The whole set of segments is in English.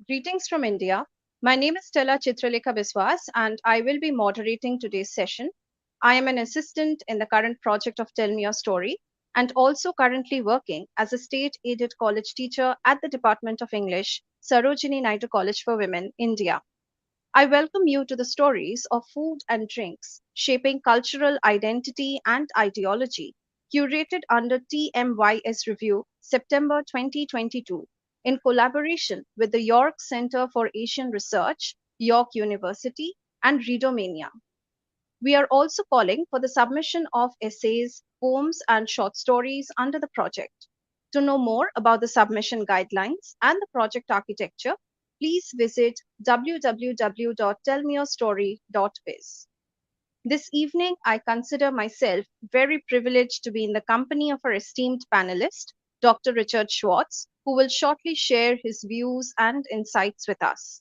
Greetings from India. My name is Stella Chitralekha Biswas, and I will be moderating today's session. I am an assistant in the current project of Tell Me Your Story and also currently working as a state-aided college teacher at the Department of English, Sarojini Naidu College for Women, India. I welcome you to the stories of food and drinks shaping cultural identity and ideology, curated under TMYS Review September 2022 in collaboration with the York Center for Asian Research, York University, and Readomania. We are also calling for the submission of essays, poems, and short stories under the project. To know more about the submission guidelines and the project architecture, please visit www.tellmeyourstory.biz. This evening, I consider myself very privileged to be in the company of our esteemed panelist, Dr. Richard Schwartz, who will shortly share his views and insights with us.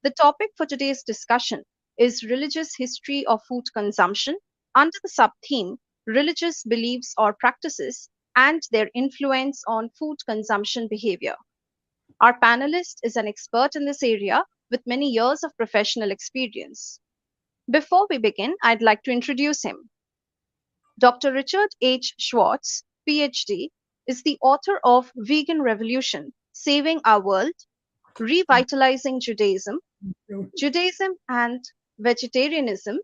The topic for today's discussion is religious history of food consumption under the sub-theme religious beliefs or practices and their influence on food consumption behavior. Our panelist is an expert in this area with many years of professional experience. Before we begin, I'd like to introduce him. Dr. Richard H. Schwartz, PhD, is the author of Vegan Revolution, Saving Our World, Revitalizing Judaism, Judaism and Vegetarianism,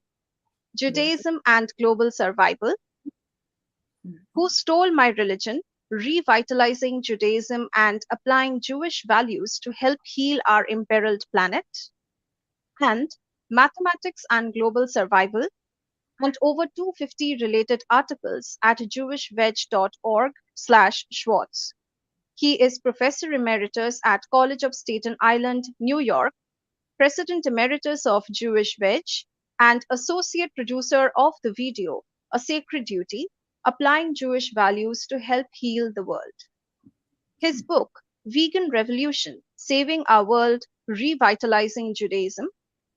Judaism and Global Survival, Who Stole My Religion, Revitalizing Judaism and Applying Jewish Values to Help Heal Our Imperiled Planet, and Mathematics and Global Survival, and over 250 related articles at jewishveg.org/Schwartz. He is Professor Emeritus at College of Staten Island, New York, President Emeritus of Jewish Veg, and Associate Producer of the video, A Sacred Duty, Applying Jewish Values to Help Heal the World. His book, Vegan Revolution, Saving Our World, Revitalizing Judaism,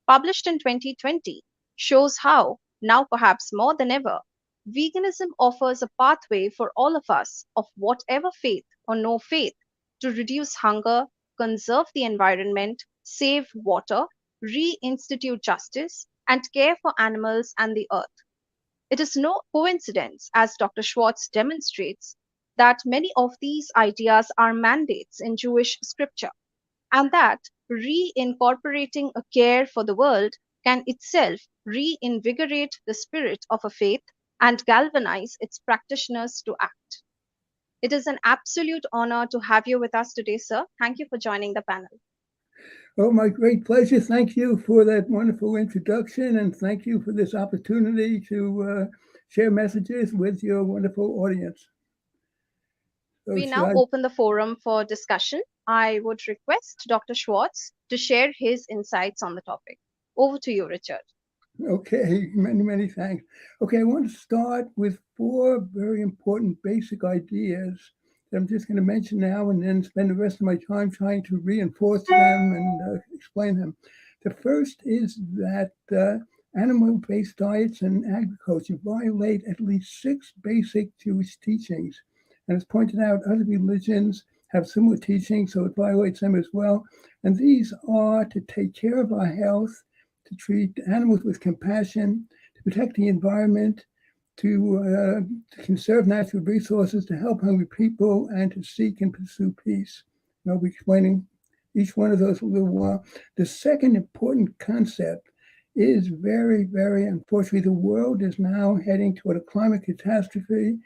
published in 2020, shows how, now perhaps more than ever, veganism offers a pathway for all of us of whatever faith or no faith to reduce hunger, conserve the environment, save water, reinstitute justice, and care for animals and the earth. It is no coincidence, as Dr. Schwartz demonstrates, that many of these ideas are mandates in Jewish scripture, and that reincorporating a care for the world can itself reinvigorate the spirit of a faith and galvanize its practitioners to act. It is an absolute honor to have you with us today, sir. Thank you for joining the panel. Oh, my great pleasure. Thank you for that wonderful introduction, and thank you for this opportunity to share messages with your wonderful audience. So we now open the forum for discussion. I would request Dr. Schwartz to share his insights on the topic. Over to you, Richard. Okay, many thanks. Okay, I want to start with 4 very important basic ideas that I'm just going to mention now and then spend the rest of my time trying to reinforce them and explain them. The first is that animal-based diets and agriculture violate at least 6 basic Jewish teachings. And as pointed out, other religions have similar teachings, so it violates them as well. And these are to take care of our health, to treat animals with compassion, to protect the environment, to conserve natural resources, to help hungry people, and to seek and pursue peace. And I'll be explaining each one of those a little while. The second important concept is very unfortunately, the world is now heading toward a climate catastrophe,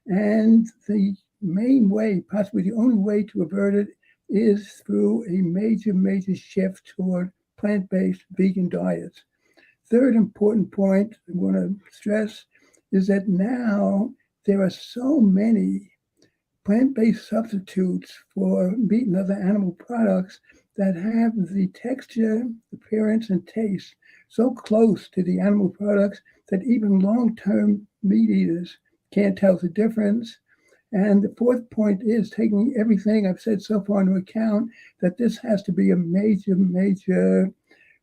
and the main way, possibly the only way to avert it, is through a major shift toward plant-based vegan diets. Third important point I want to stress is that now there are so many plant-based substitutes for meat and other animal products that have the texture, appearance, and taste so close to the animal products that even long-term meat eaters can't tell the difference. And the fourth point is taking everything I've said so far into account, that this has to be a major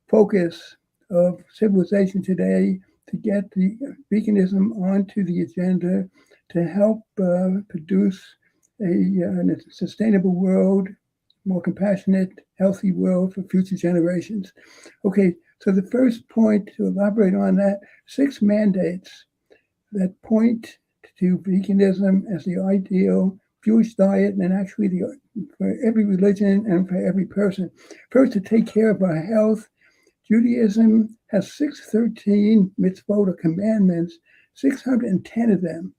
focus of civilization today to get the veganism onto the agenda to help produce a sustainable world more compassionate, healthy world for future generations. Okay, so the first point to elaborate on that, 6 mandates that point to veganism as the ideal Jewish diet, and actually for every religion and for every person. First, to take care of our health. Judaism has 613 mitzvot or commandments. 610 of them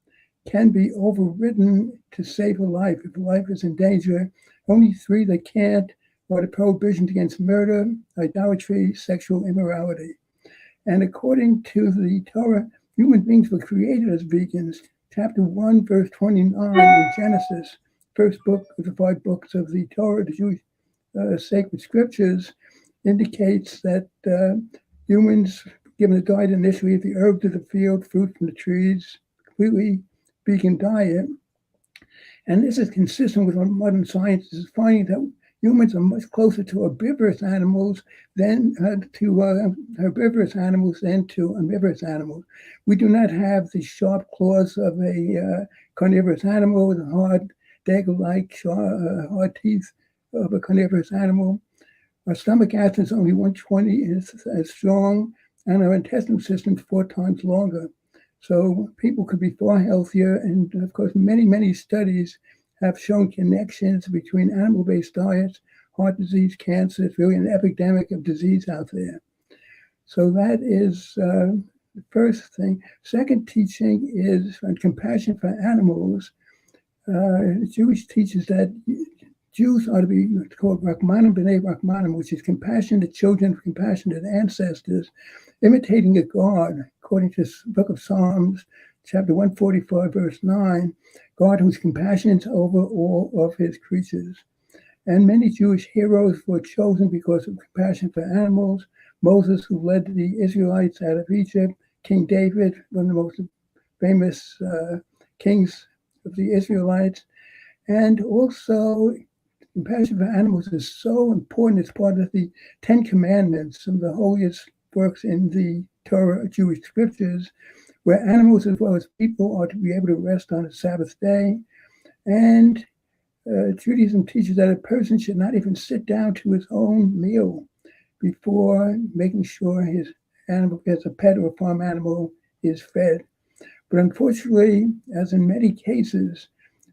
can be overridden to save a life. If a life is in danger, only 3 that can't are the prohibitions against murder, idolatry, sexual immorality. And according to the Torah, human beings were created as vegans. Chapter 1, verse 29 in Genesis, first book of the 5 books of the Torah, the Jewish sacred scriptures, indicates that humans, given a diet initially of the herbs of the field, fruit from the trees, completely vegan diet. And this is consistent with what modern science is finding, that humans are much closer to herbivorous animals than to herbivorous animals than to omnivorous animals. We do not have the sharp claws of a carnivorous animal with hard, dagger-like hard teeth of a carnivorous animal. Our stomach acid is only 120 as strong, and our intestinal system is 4 times longer. So people could be far healthier, and of course, many studies have shown connections between animal-based diets, heart disease, cancer. It's really an epidemic of disease out there. So that is the first thing. Second teaching is on compassion for animals. Jewish teaches that Jews are to be called Rachmanim b'nei Rachmanim, which is compassionate children of compassionate ancestors, imitating a God, according to the book of Psalms, chapter 145, verse 9, God who's compassionate over all of his creatures. And many Jewish heroes were chosen because of compassion for animals. Moses, who led the Israelites out of Egypt, King David, one of the most famous kings of the Israelites, and also compassion for animals is so important. It's part of the 10 Commandments, some of the holiest works in the Torah, Jewish scriptures, where animals as well as people are to be able to rest on a Sabbath day. And Judaism teaches that a person should not even sit down to his own meal before making sure his animal, as a pet or a farm animal, is fed. But unfortunately, as in many cases,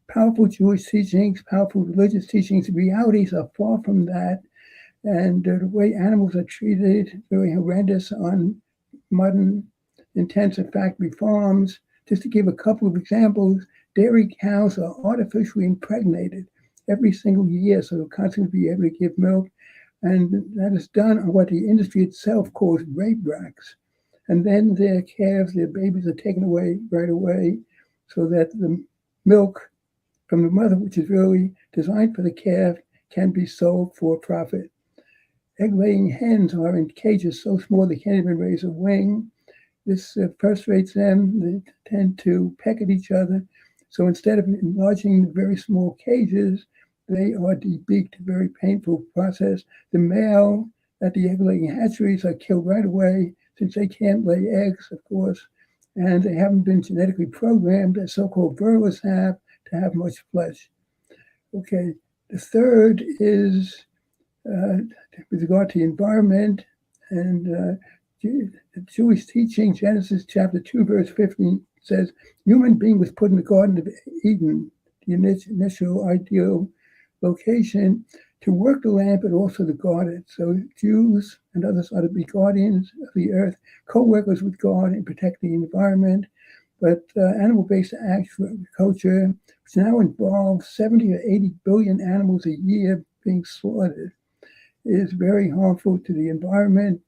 powerful Jewish teachings, powerful religious teachings, realities are far from that. And the way animals are treated, very horrendous on modern intensive factory farms. Just to give a couple of examples, dairy cows are artificially impregnated every single year, so they'll constantly be able to give milk. And that is done on what the industry itself calls rape racks. And then their calves, their babies are taken away right away so that the milk from the mother, which is really designed for the calf, can be sold for profit. Egg-laying hens are in cages so small they can't even raise a wing. This frustrates them. They tend to peck at each other. So instead of enlarging the very small cages, they are debeaked, a very painful process. The male at the egg-laying hatcheries are killed right away since they can't lay eggs, of course, and they haven't been genetically programmed, as so-called broilers have, to have much flesh. Okay, the third is with regard to the environment, and Jewish teaching, Genesis chapter 2, verse 15 says, human being was put in the Garden of Eden, the initial ideal location, to work the land, but also to guard it. So Jews and others are to be guardians of the earth, co-workers with God in protecting the environment. But animal-based agriculture, which now involves 70 or 80 billion animals a year being slaughtered, is very harmful to the environment.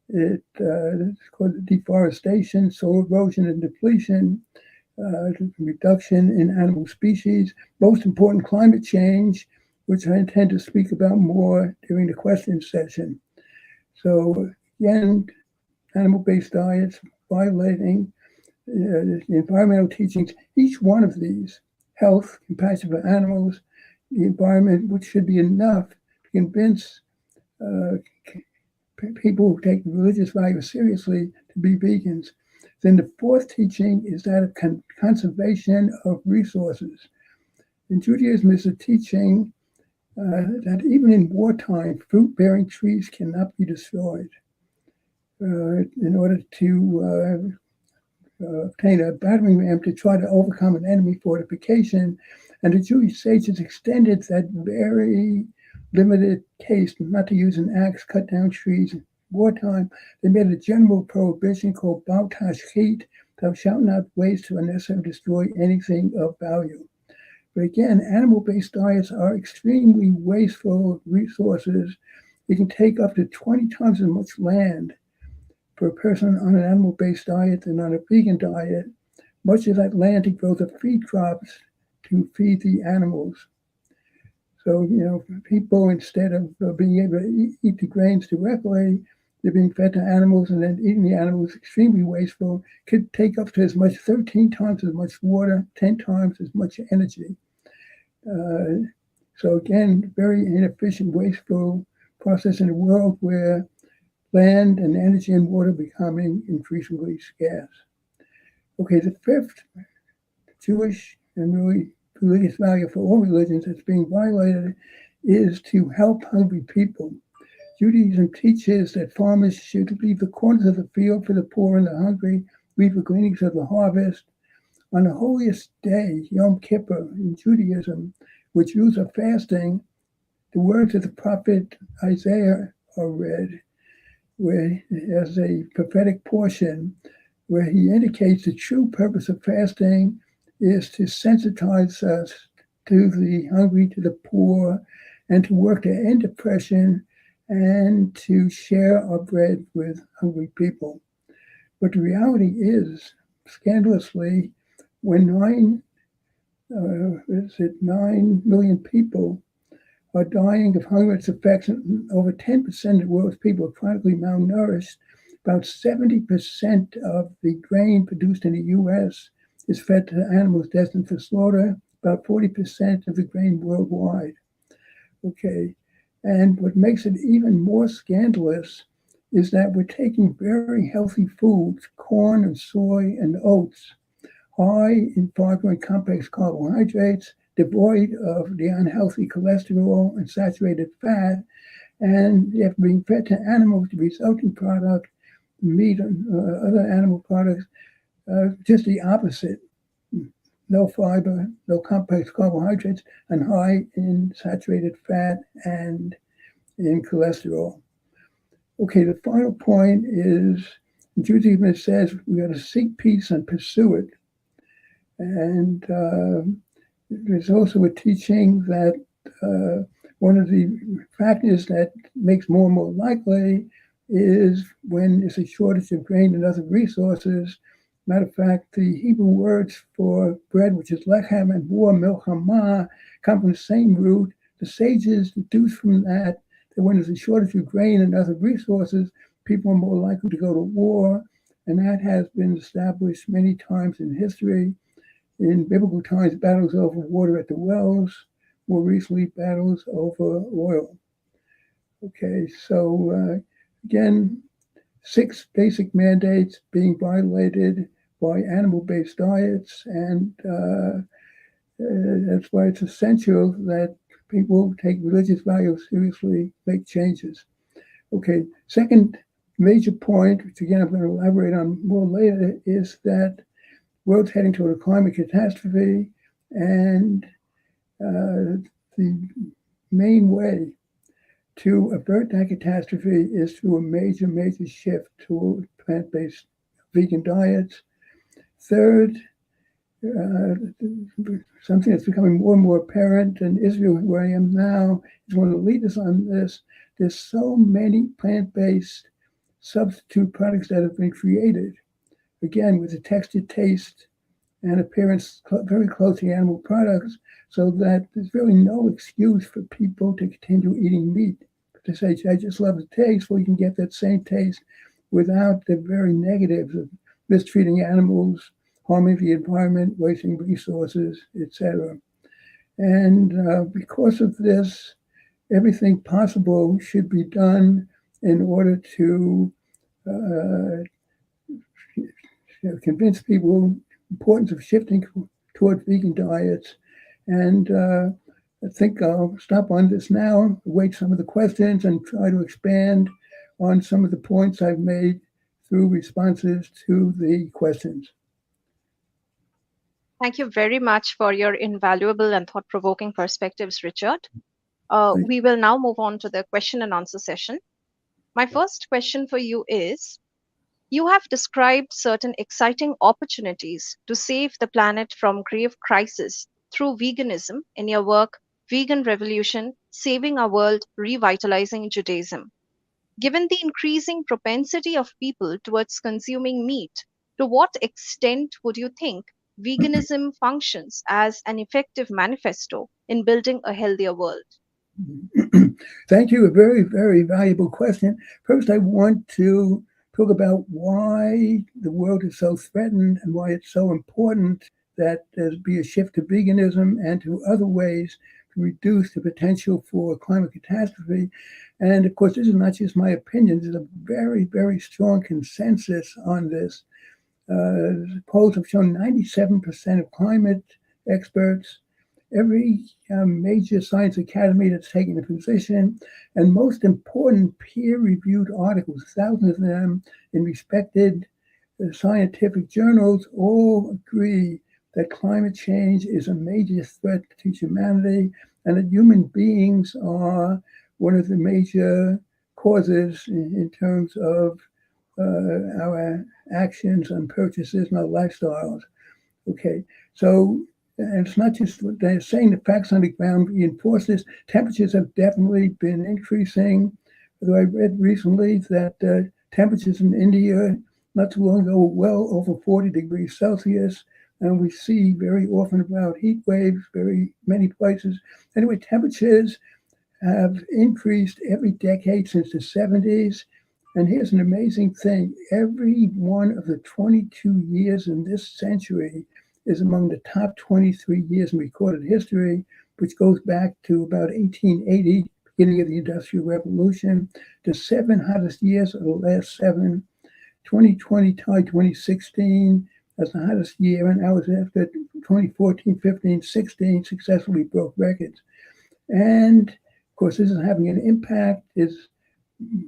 It's called deforestation, soil erosion and depletion, reduction in animal species, most important, climate change, which I intend to speak about more during the question session. So again, animal-based diets, violating the environmental teachings, each one of these, health, compassion for animals, the environment, which should be enough to convince people who take religious values seriously to be vegans. Then the fourth teaching is that of conservation of resources. In Judaism, there's a teaching that even in wartime, fruit-bearing trees cannot be destroyed. In order to obtain a battering ram to try to overcome an enemy fortification, and the Jewish sages extended that very limited case not to use an axe, cut down trees. In wartime, they made a general prohibition called Bal Tashchit, thou shalt not waste or unnecessarily destroy anything of value. But again, animal-based diets are extremely wasteful of resources. You can take up to 20 times as much land for a person on an animal-based diet than on a vegan diet. Much of that land to grow the feed crops to feed the animals. So, people, instead of being able to eat the grains directly, they're being fed to animals, and then eating the animals extremely wasteful, could take up to as much 13 times as much water, 10 times as much energy. So again, very inefficient, wasteful process in a world where land and energy and water becoming increasingly scarce. Okay, the fifth Jewish and really religious value for all religions that's being violated is to help hungry people. Judaism teaches that farmers should leave the corners of the field for the poor and the hungry, leave the gleanings of the harvest. On the holiest day, Yom Kippur, in Judaism, which Jews are fasting, the words of the prophet Isaiah are read, where as a prophetic portion, where he indicates the true purpose of fasting is to sensitize us to the hungry, to the poor, and to work to end depression and to share our bread with hungry people. But the reality is, scandalously, when 9 million people are dying of hunger and affection, over 10% of the world's people are chronically malnourished. About 70% of the grain produced in the U.S. is fed to animals destined for slaughter, about 40% of the grain worldwide. Okay, and what makes it even more scandalous is that we're taking very healthy foods, corn and soy and oats, high in fiber and complex carbohydrates, devoid of the unhealthy cholesterol and saturated fat, and if being fed to animals, the resulting product, meat and other animal products, just the opposite. No fiber, no complex carbohydrates, and high in saturated fat and in cholesterol. Okay, the final point is Judaism says we got to seek peace and pursue it. And there's also a teaching that one of the factors that makes more and more likely is when there's a shortage of grain and other resources. Matter of fact, the Hebrew words for bread, which is lechem, and war, milchama, come from the same root. The sages deduce from that when there's a shortage of grain and other resources, people are more likely to go to war. And that has been established many times in history. In biblical times, battles over water at the wells, more recently, battles over oil. Okay, so again, 6 basic mandates being violated by animal-based diets, and that's why it's essential that people take religious values seriously, make changes. Okay, second major point, which again I'm going to elaborate on more later, is that the world's heading toward a climate catastrophe, and the main way to avert that catastrophe is through a major, major shift toward plant-based vegan diets. Third, something that's becoming more and more apparent in Israel, where I am now, is one of the leaders on this. There's so many plant-based substitute products that have been created, again, with a texture, taste, and appearance very close to animal products, so that there's really no excuse for people to continue eating meat. To say, I just love the taste, well, you can get that same taste without the very negatives of mistreating animals, harming the environment, wasting resources, etc. And because of this, everything possible should be done in order to convince people the importance of shifting toward vegan diets. And I think I'll stop on this now, await some of the questions, and try to expand on some of the points I've made through responses to the questions. Thank you very much for your invaluable and thought provoking perspectives, Richard. We will now move on to the question and answer session. My first question for you is: you have described certain exciting opportunities to save the planet from grave crisis through veganism in your work, Vegan Revolution: Saving Our World, Revitalizing Judaism. Given the increasing propensity of people towards consuming meat, to what extent would you think veganism functions as an effective manifesto in building a healthier world? Thank you. A very, very valuable question. First, I want to talk about why the world is so threatened and why it's so important that there be a shift to veganism and to other ways to reduce the potential for climate catastrophe. And of course, this is not just my opinion. There's a very, very strong consensus on this. Polls have shown 97% of climate experts, every major science academy that's taken a position, and most important peer-reviewed articles, thousands of them in respected scientific journals, all agree that climate change is a major threat to humanity and that human beings are one of the major causes in terms of our actions and purchases and our lifestyles. Okay, so and it's not just what they're saying, the facts on the ground reinforce this. Temperatures have definitely been increasing. Although I read recently that temperatures in India not too long ago were well over 40 degrees Celsius. And we see very often about heat waves, very many places. Anyway, temperatures have increased every decade since the 70s. And here's an amazing thing. Every one of the 22 years in this century is among the top 23 years in recorded history, which goes back to about 1880, beginning of the Industrial Revolution. The 7 hottest years are the last 7. 2020 tied 2016 as the hottest year, and hours after 2014, 15, 16 successfully broke records. And of course, this is having an impact. There's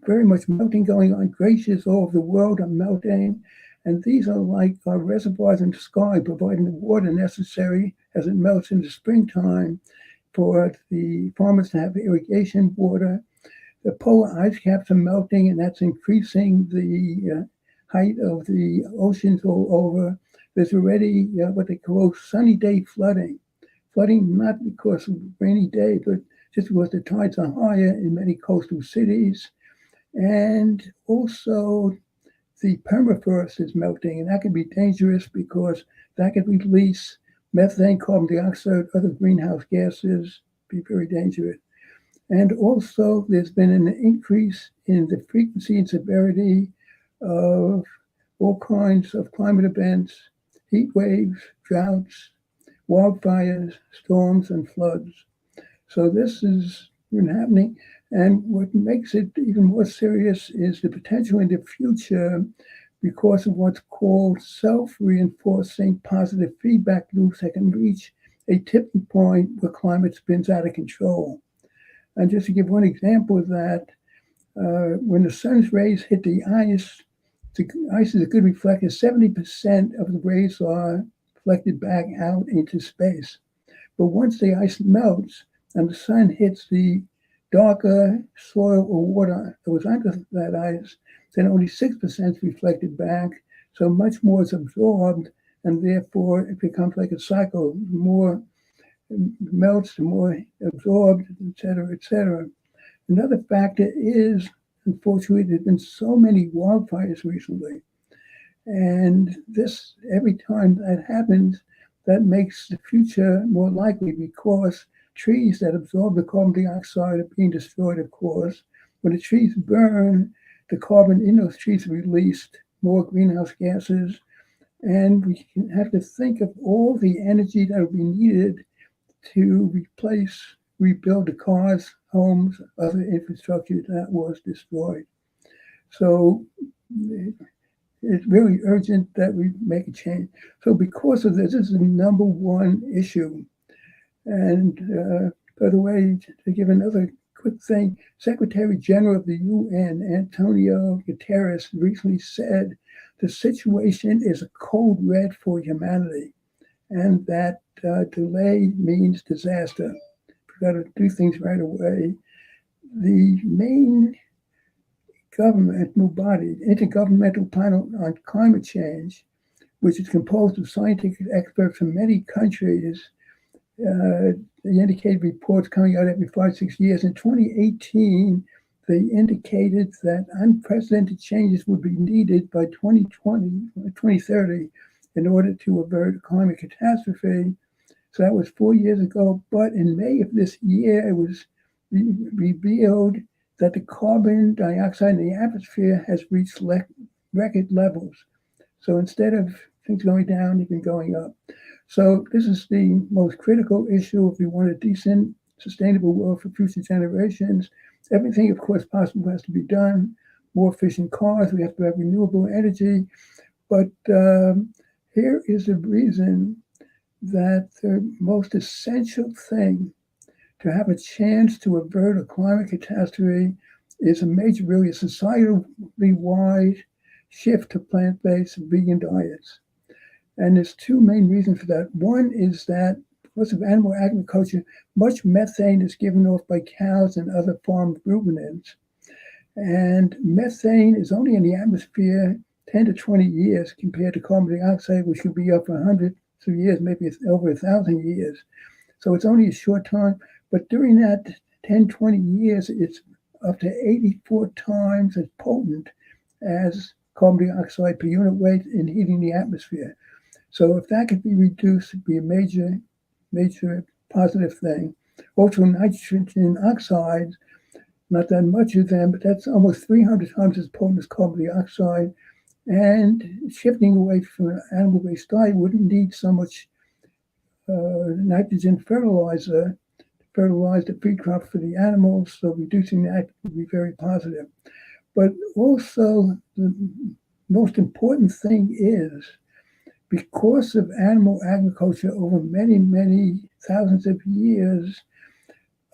very much melting going on. Glaciers all over the world are melting. And these are like our reservoirs in the sky, providing the water necessary as it melts in the springtime for the farmers to have irrigation water. The polar ice caps are melting, and that's increasing the height of the oceans all over. There's already what they call sunny day flooding. Flooding not because of a rainy day, but just because the tides are higher in many coastal cities. And also the permafrost is melting, and that can be dangerous because that can release methane, carbon dioxide, other greenhouse gases, be very dangerous. And also, there's been an increase in the frequency and severity of all kinds of climate events, heat waves, droughts, wildfires, storms, and floods. So this has been happening. And what makes it even more serious is the potential in the future because of what's called self-reinforcing positive feedback loops that can reach a tipping point where climate spins out of control. And just to give one example of that, when the sun's rays hit the ice is a good reflector. 70% of the rays are reflected back out into space. But once the ice melts and the sun hits the darker soil or water that was under that ice, then only 6% is reflected back. So much more is absorbed, and therefore it becomes like a cycle. The more melts, the more absorbed, et cetera, et cetera. Another factor is, unfortunately, there's been so many wildfires recently. And this, every time that happens, that makes the future more likely because trees that absorb the carbon dioxide are being destroyed, of course. When the trees burn, the carbon in those trees is released, more greenhouse gases. And we have to think of all the energy that will be needed to rebuild the cars, homes, other infrastructure that was destroyed. So it's really urgent that we make a change. So because of this is the number one issue. And By the way, to give another quick thing, Secretary General of the UN, Antonio Guterres, recently said the situation is a code red for humanity, and that delay means disaster. We've got to do things right away. The main governmental body, Intergovernmental Panel on Climate Change, which is composed of scientific experts from many countries, they indicated reports coming out every 5, 6 years. In 2018, they indicated that unprecedented changes would be needed by 2030 in order to avert a climate catastrophe. So that was 4 years ago. But in May of this year, it was revealed that the carbon dioxide in the atmosphere has reached record levels. So instead of things going down, they've been going up. So this is the most critical issue if we want a decent, sustainable world for future generations. Everything, of course, possible has to be done. More efficient cars, we have to have renewable energy. But here is a reason that the most essential thing to have a chance to avert a climate catastrophe is a major, really a societally wide shift to plant-based vegan diets. And there's two main reasons for that. One is that because of animal agriculture, much methane is given off by cows and other farm ruminants. And methane is only in the atmosphere 10 to 20 years compared to carbon dioxide, which could be up for hundreds of years, maybe over 1,000 years. So it's only a short time. But during that 10, 20 years, it's up to 84 times as potent as carbon dioxide per unit weight in heating the atmosphere. So if that could be reduced, it'd be a major, major positive thing. Also, nitrogen oxides, not that much of them, but that's almost 300 times as potent as carbon dioxide. And shifting away from an animal-based diet wouldn't need so much nitrogen fertilizer to fertilize the feed crop for the animals. So reducing that would be very positive. But also, the most important thing is, because of animal agriculture over many, many thousands of years,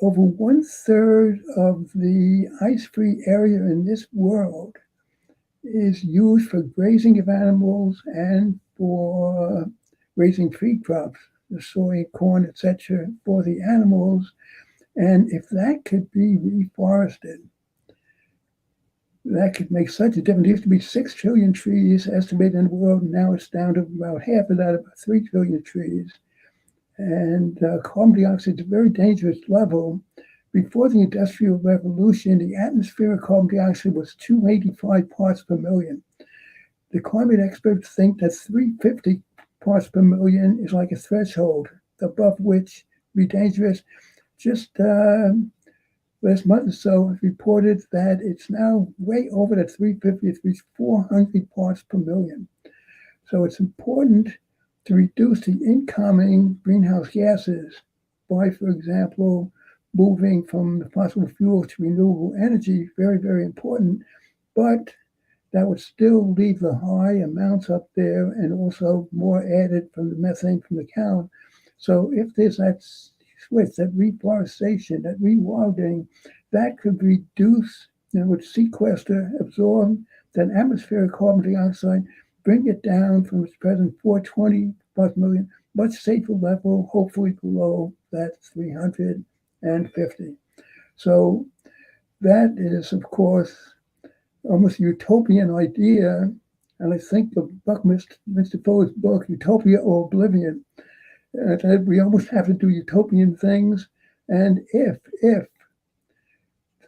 over 1/3 of the ice-free area in this world is used for grazing of animals and for raising feed crops, the soy, corn, etc., for the animals. And if that could be reforested, that could make such a difference. There used to be 6 trillion trees estimated in the world, and now it's down to about half of that, about 3 trillion trees. And carbon dioxide is a very dangerous level. Before the Industrial Revolution, the atmospheric carbon dioxide was 285 parts per million. The climate experts think that 350 parts per million is like a threshold, above which would be dangerous. Just last month or so, it reported that it's now way over that 350. It's reached 400 parts per million. So it's important to reduce the incoming greenhouse gases by, for example, moving from the fossil fuel to renewable energy. Very, very important. But that would still leave the high amounts up there and also more added from the methane from the cow. So if there's that switch, that reforestation, that rewilding, that could reduce, would sequester, absorb that atmospheric carbon dioxide, bring it down from its present 420 parts per million, much safer level, hopefully below that 350. So that is, of course, almost a utopian idea. And I think the Buckminster Fuller's book, Utopia or Oblivion, that we almost have to do utopian things. And if the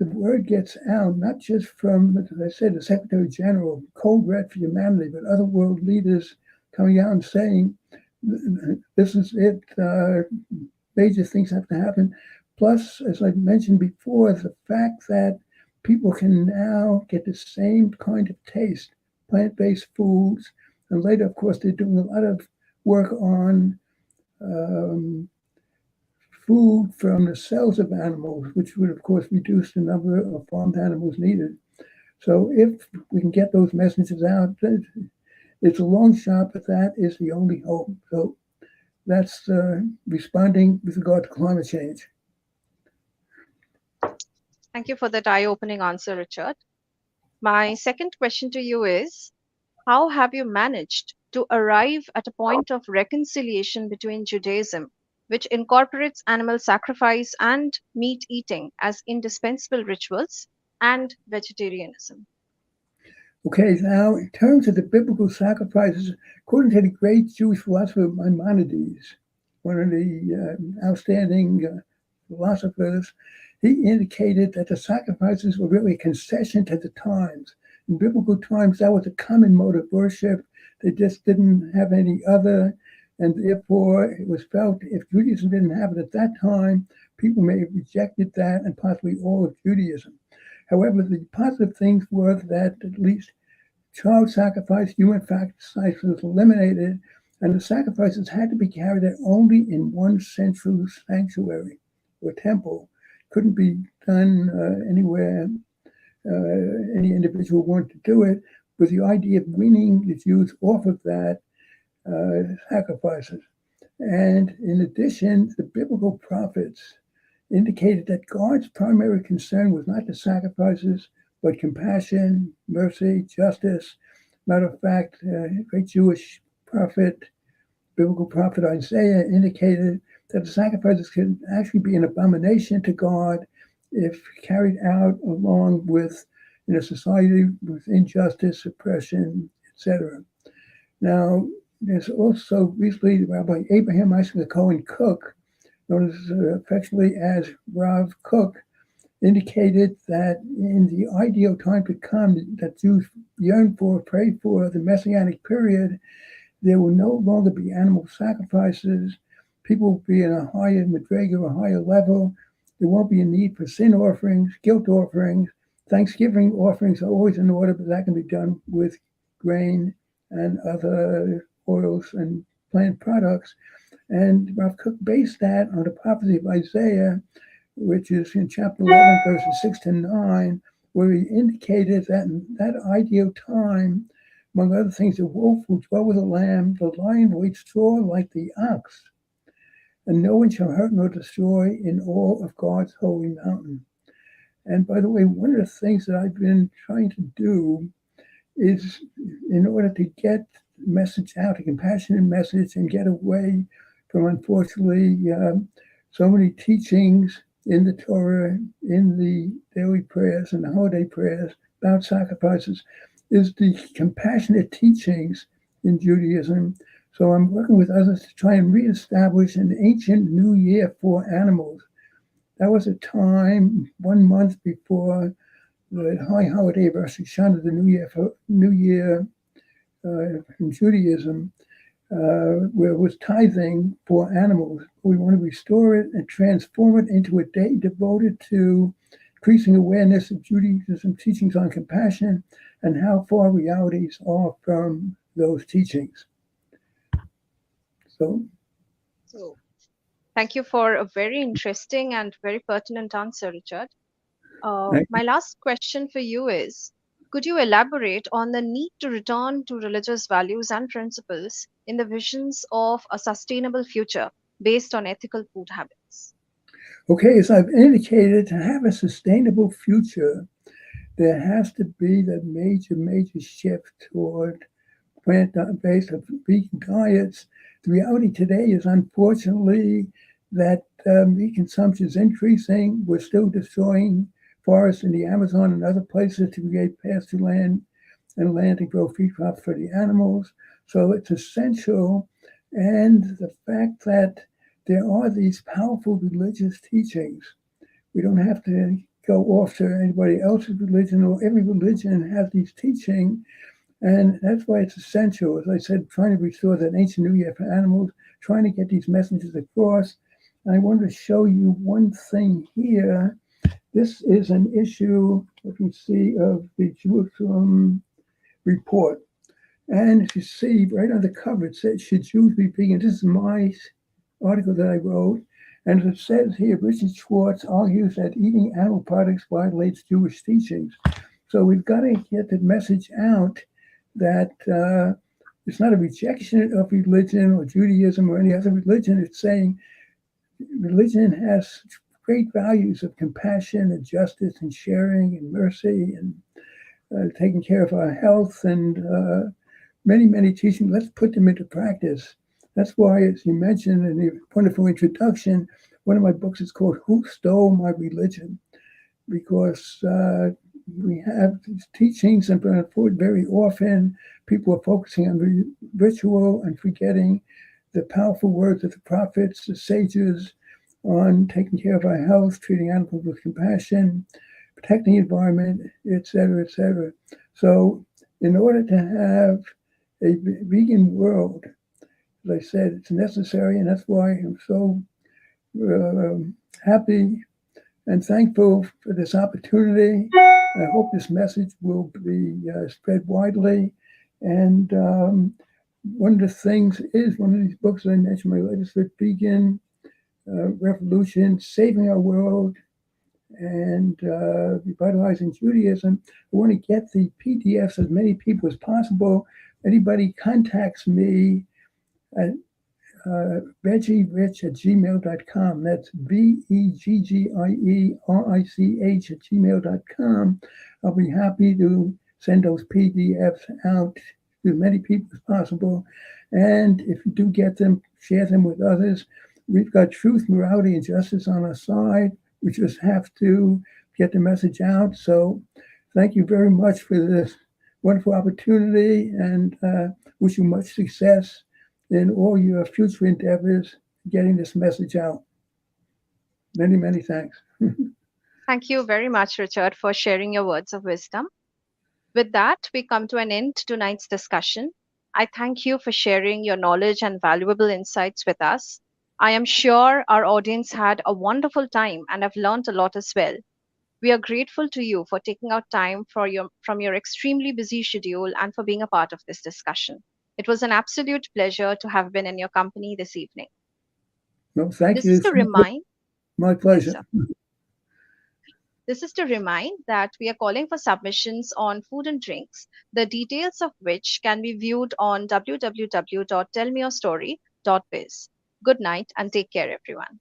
word gets out, not just from, as I said, the Secretary General, code red for humanity, but other world leaders coming out and saying, this is it, major things have to happen. Plus, as I mentioned before, the fact that people can now get the same kind of taste, plant-based foods. And later, of course, they're doing a lot of work on food from the cells of animals, which would, of course, reduce the number of farmed animals needed. So if we can get those messages out, it's a long shot, but that is the only hope. So that's responding with regard to climate change. Thank you for that eye-opening answer, Richard. My second question to you is, how have you managed to arrive at a point of reconciliation between Judaism, which incorporates animal sacrifice and meat eating as indispensable rituals, and vegetarianism? Okay, now in terms of the biblical sacrifices, according to the great Jewish philosopher Maimonides, one of the outstanding philosophers, he indicated that the sacrifices were really a concession to the times. In biblical times, that was a common mode of worship. They just didn't have any other, and therefore it was felt if Judaism didn't have it at that time, people may have rejected that and possibly all of Judaism. However, the positive things were that at least child sacrifice, human sacrifice was eliminated, and the sacrifices had to be carried out only in one central sanctuary or temple. Couldn't be done anywhere any individual wanted to do it, with the idea of weaning the Jews off of that sacrifices. And in addition, the biblical prophets indicated that God's primary concern was not the sacrifices, but compassion, mercy, justice. Matter of fact, great Jewish prophet, biblical prophet Isaiah indicated that the sacrifices could actually be an abomination to God if carried out along with in a society with injustice, oppression, etc. Now, there's also recently Rabbi Abraham Isaac Cohen Cook, known as affectionately as Rav Kook, indicated that in the ideal time to come that Jews yearn for, pray for, the Messianic period, there will no longer be animal sacrifices. People will be in a higher madriga, a higher level. There won't be a need for sin offerings, guilt offerings. Thanksgiving offerings are always in order, but that can be done with grain and other oils and plant products. And Rav Kook based that on the prophecy of Isaiah, which is in chapter 11, verses 6 to 9, where he indicated that in that ideal time, among other things, the wolf will dwell with the lamb, the lion will eat straw like the ox, and no one shall hurt nor destroy in all of God's holy mountain. And by the way, one of the things that I've been trying to do is, in order to get the message out, a compassionate message, and get away from, unfortunately, so many teachings in the Torah, in the daily prayers and the holiday prayers about sacrifices, is the compassionate teachings in Judaism. So I'm working with others to try and reestablish an ancient New Year for animals. That was a time 1 month before the high holiday of Rosh Hashanah, the New Year in Judaism, where it was tithing for animals. We want to restore it and transform it into a day devoted to increasing awareness of Judaism teachings on compassion and how far realities are from those teachings. So Thank you for a very interesting and very pertinent answer, Richard. thank My last question for you is, could you elaborate on the need to return to religious values and principles in the visions of a sustainable future based on ethical food habits? Okay, as I've indicated, to have a sustainable future, there has to be that major shift toward plant-based or vegan diets. The reality today is, unfortunately, that meat consumption is increasing. We're still destroying forests in the Amazon and other places to create pasture land and land to grow feed crops for the animals. So it's essential. And the fact that there are these powerful religious teachings, we don't have to go off to anybody else's religion, or every religion has these teachings. And that's why it's essential, as I said, trying to restore that ancient New Year for animals, trying to get these messages across. And I wanted to show you one thing here. This is an issue, if you see, of the Jerusalem report. And as you see right on the cover, it says, "Should Jews be vegan?" This is my article that I wrote. And as it says here, Richard Schwartz argues that eating animal products violates Jewish teachings. So we've got to get the message out that it's not a rejection of religion or Judaism or any other religion. It's saying religion has great values of compassion and justice and sharing and mercy and taking care of our health and many, many teachings. Let's put them into practice. That's why, as you mentioned in the wonderful introduction, one of my books is called Who Stole My Religion? Because we have these teachings, and very often people are focusing on ritual and forgetting the powerful words of the prophets, the sages, on taking care of our health, treating animals with compassion, protecting the environment, etc., etc. So, in order to have a vegan world, as I said, it's necessary, and that's why I'm so happy and thankful for this opportunity. I hope this message will be spread widely. And one of the things is one of these books that I mentioned, my latest, Vegan Revolution, Saving Our World, and Revitalizing Judaism. I want to get the PDFs as many people as possible. Anybody contacts me at veggierich@gmail.com. That's VEGGIERICH@gmail.com. I'll be happy to send those PDFs out to as many people as possible. And if you do get them, share them with others. We've got truth, morality, and justice on our side. We just have to get the message out. So thank you very much for this wonderful opportunity, and wish you much success in all your future endeavors getting this message out. Many, many thanks. Thank you very much, Richard, for sharing your words of wisdom. With that, we come to an end to tonight's discussion. I thank you for sharing your knowledge and valuable insights with us. I am sure our audience had a wonderful time and have learned a lot as well. We are grateful to you for taking out time from your extremely busy schedule and for being a part of this discussion. It was an absolute pleasure to have been in your company this evening. No, thank This is you. to remind, My yes, pleasure. sir. This is to remind that we are calling for submissions on food and drinks, the details of which can be viewed on www.tellmeyourstory.biz. Good night and take care, everyone.